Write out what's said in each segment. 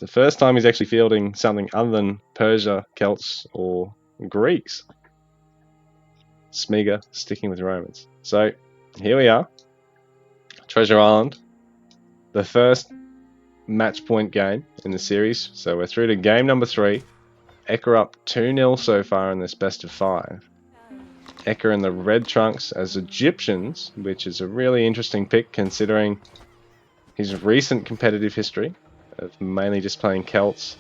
the first time he's actually fielding something other than Persia, Celts, or Greeks. Smeagol sticking with Romans. So here we are. Treasure Island. The first match point game in the series. So we're through to game number 3. Eka up 2-0 so far in this best of 5. Eka in the red trunks as Egyptians, which is a really interesting pick considering his recent competitive history of mainly just playing Celts,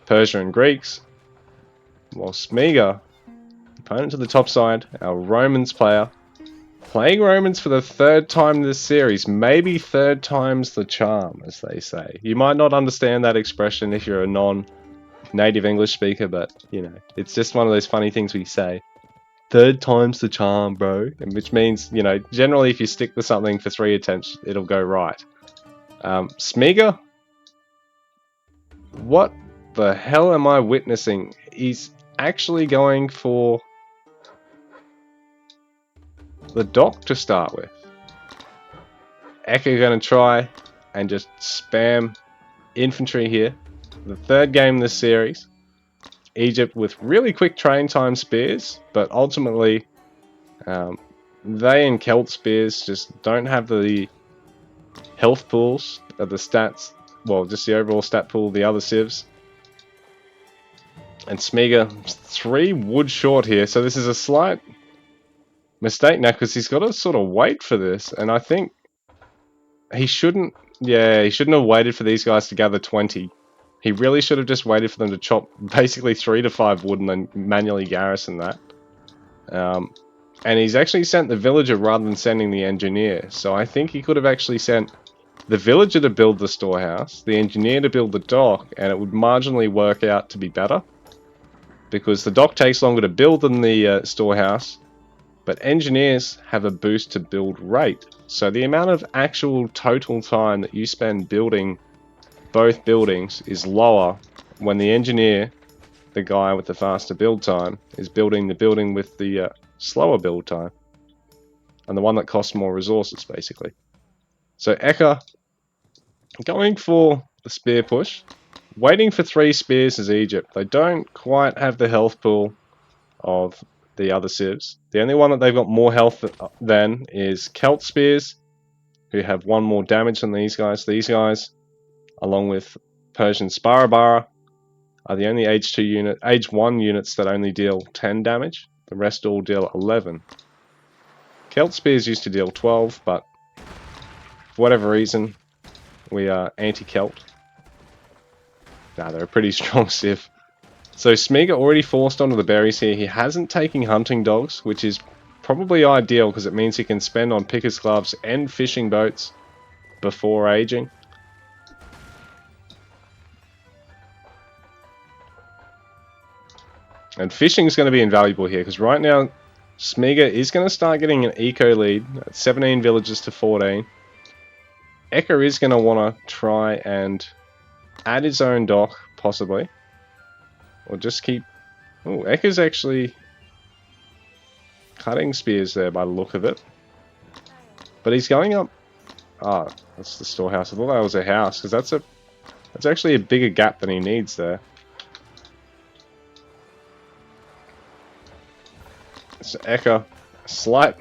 Persia and Greeks. While Smeagol, opponent to the top side, our Romans player, playing Romans for the 3rd time this series. Maybe 3rd time's the charm, as they say. You might not understand that expression if you're a non-native English speaker, but, you know, it's just one of those funny things we say. 3rd time's the charm, bro. And which means, you know, generally if you stick with something for 3 attempts, it'll go right. Smeagol? What the hell am I witnessing? He's actually going for the dock to start with. Eka going to try and just spam infantry here. The 3rd game this series. Egypt with really quick train time spears, but ultimately they and Celt spears just don't have the health pools of the stats, well, just the overall stat pool of the other civs. And Smeagol 3 wood short here, so this is a slight mistake now because he's got to sort of wait for this, and I think he shouldn't have waited for these guys to gather 20. He really should have just waited for them to chop basically 3 to 5 wood and then manually garrison that. And he's actually sent the villager rather than sending the engineer, so I think he could have actually sent the villager to build the storehouse, the engineer to build the dock, and it would marginally work out to be better. Because the dock takes longer to build than the storehouse, but engineers have a boost to build rate. So the amount of actual total time that you spend building both buildings is lower when the engineer, the guy with the faster build time, is building the building with the slower build time. And the one that costs more resources, basically. So Eka going for the spear push. Waiting for 3 spears is Egypt. They don't quite have the health pool of the other civs. The only one that they've got more health than is Celt spears, who have 1 more damage than these guys. These guys, along with Persian Sparabara, are the only age 1 units that only deal 10 damage. The rest all deal 11. Celt spears used to deal 12, but for whatever reason, we are anti-Celt. Nah, they're a pretty strong civ. So Smeagol already forced onto the berries here. He hasn't taken hunting dogs, which is probably ideal because it means he can spend on pickers' gloves and fishing boats before aging. And fishing is going to be invaluable here because right now Smeagol is going to start getting an eco lead at 17 villages to 14. Eka is going to want to try and add his own dock, possibly. Or just keep... Oh, Eka's actually cutting spears there by the look of it. But he's going up... Ah, that's the storehouse. I thought that was a house, because that's actually a bigger gap than he needs there. So Eka, a slight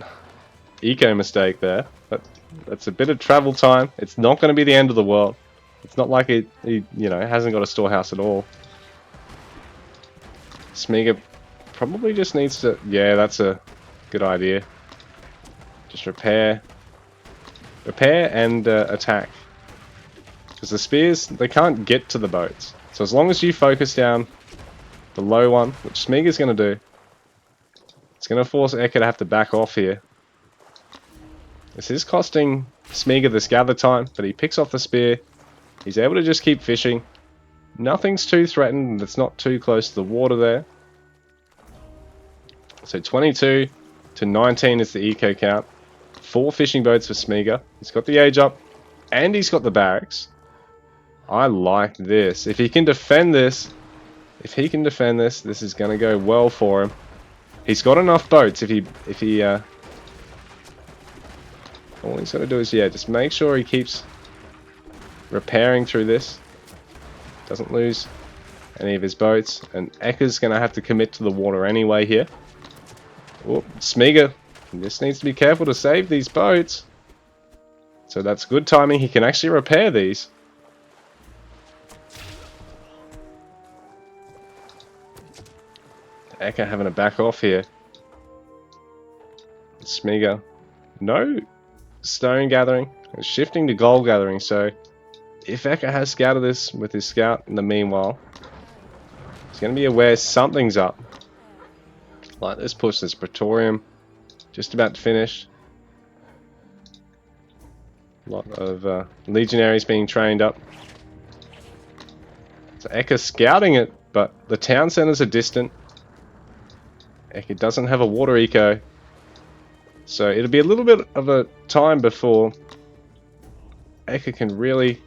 eco mistake there, but that's a bit of travel time. It's not going to be the end of the world. It's not like he hasn't got a storehouse at all. Smeagol probably just needs to... Yeah, that's a good idea. Just repair and attack. Because the spears, they can't get to the boats. So as long as you focus down the low one, which Smeagol's going to do, it's going to force Eka to have to back off here. This is costing Smeagol this gather time, but he picks off the spear. He's able to just keep fishing. Nothing's too threatened, it's not too close to the water there. So 22 to 19 is the eco count. 4 fishing boats for Smeagol. He's got the age up, and he's got the barracks. I like this. If he can defend this, this is going to go well for him. He's got enough boats if he all he's got to do is, just make sure he keeps repairing through this. Doesn't lose any of his boats. And Ekka's going to have to commit to the water anyway here. Oh, Smeagol just needs to be careful to save these boats. So that's good timing. He can actually repair these. Ekka having to back off here. Smeagol. No stone gathering. It's shifting to gold gathering. So if Ekka has scouted this with his scout in the meanwhile, he's going to be aware something's up. Like this push, this Praetorium just about to finish. A lot of legionaries being trained up. So Ekka scouting it, but the town centers are distant. Ekka doesn't have a water eco. So it'll be a little bit of a time before Ekka can really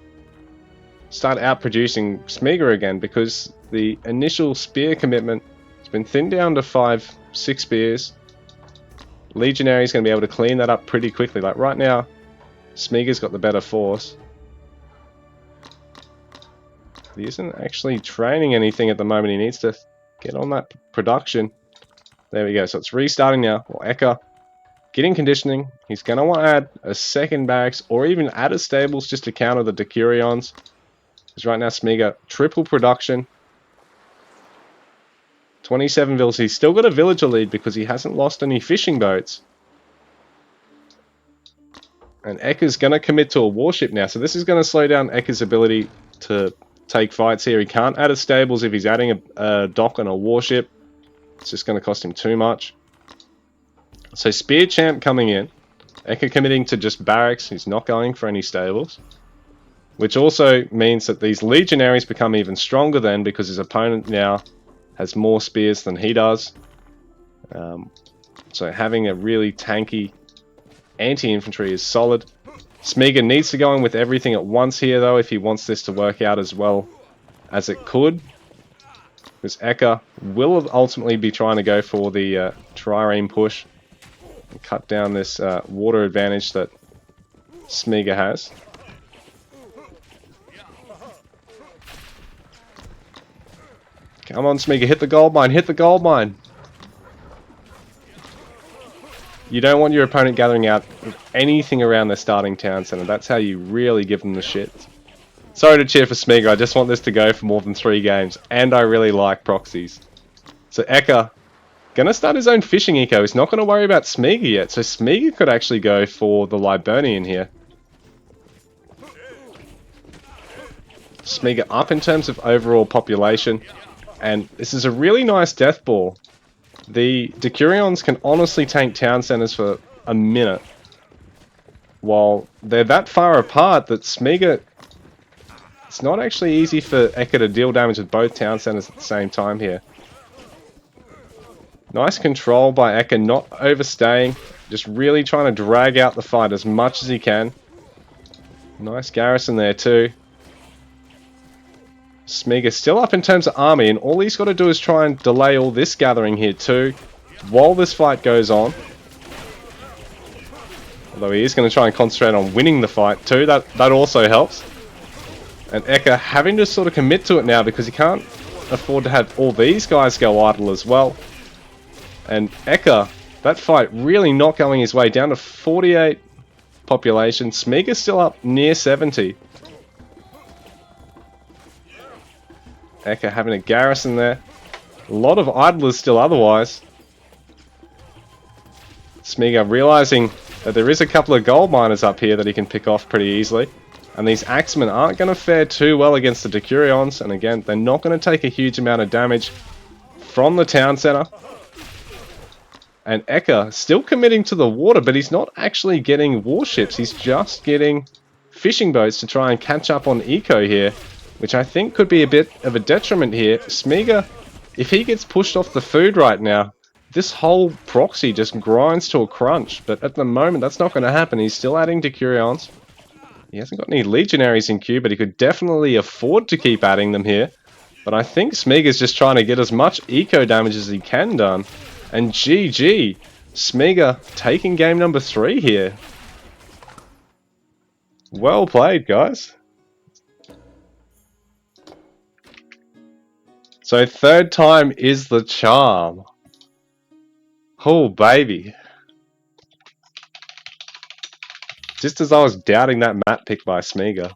start outproducing Smeagol again, because the initial spear commitment has been thinned down to 5-6 spears. Legionary is going to be able to clean that up pretty quickly. Like right now, Smeagol's got the better force. He isn't actually training anything at the moment. He needs to get on that production. There we go. So it's restarting now. Well, Ekka getting conditioning. He's going to want to add a second barracks or even add a stables just to counter the Decurions. Because right now Smeagol triple production. 27 villas. He's still got a villager lead because he hasn't lost any fishing boats. And Ekka's going to commit to a warship now. So this is going to slow down Ekka's ability to take fights here. He can't add a stables if he's adding a dock on a warship. It's just going to cost him too much. So Spear Champ coming in. Ekka committing to just barracks. He's not going for any stables. Which also means that these legionaries become even stronger then, because his opponent now has more spears than he does. So having a really tanky anti-infantry is solid. Smeagol needs to go in with everything at once here though if he wants this to work out as well as it could. Because Ekka will ultimately be trying to go for the trireme push and cut down this water advantage that Smeagol has. Come on, Smeagol, hit the gold mine, hit the gold mine. You don't want your opponent gathering out anything around their starting town center. That's how you really give them the shit. Sorry to cheer for Smeagol, I just want this to go for more than 3 games. And I really like proxies. So Ekka, gonna start his own fishing eco. He's not gonna worry about Smeagol yet. So Smeagol could actually go for the Liburnian here. Smeagol up in terms of overall population. And this is a really nice death ball. The Decurions can honestly tank town centers for a minute. While they're that far apart that Smeagol... It's not actually easy for Ekka to deal damage with both town centers at the same time here. Nice control by Ekka, not overstaying. Just really trying to drag out the fight as much as he can. Nice garrison there too. Smeagol still up in terms of army, and all he's got to do is try and delay all this gathering here too, while this fight goes on. Although he is going to try and concentrate on winning the fight too, that also helps. And Ekka having to sort of commit to it now because he can't afford to have all these guys go idle as well. And Ekka, that fight really not going his way, down to 48 population. Smeagol's still up near 70. Ekka having a garrison there. A lot of idlers still otherwise. Smeagol realizing that there is a couple of gold miners up here that he can pick off pretty easily. And these axemen aren't going to fare too well against the Decurions. And again, they're not going to take a huge amount of damage from the town center. And Ekka still committing to the water, but he's not actually getting warships. He's just getting fishing boats to try and catch up on eco here, which I think could be a bit of a detriment here. Smeagol, if he gets pushed off the food right now, this whole proxy just grinds to a crunch. But at the moment, that's not going to happen. He's still adding Decurions. He hasn't got any legionaries in queue, but he could definitely afford to keep adding them here. But I think Smeagol's just trying to get as much eco damage as he can done. And GG, Smeagol taking game number 3 here. Well played, guys. So third time is the charm. Oh, baby. Just as I was doubting that map pick by Smeagol.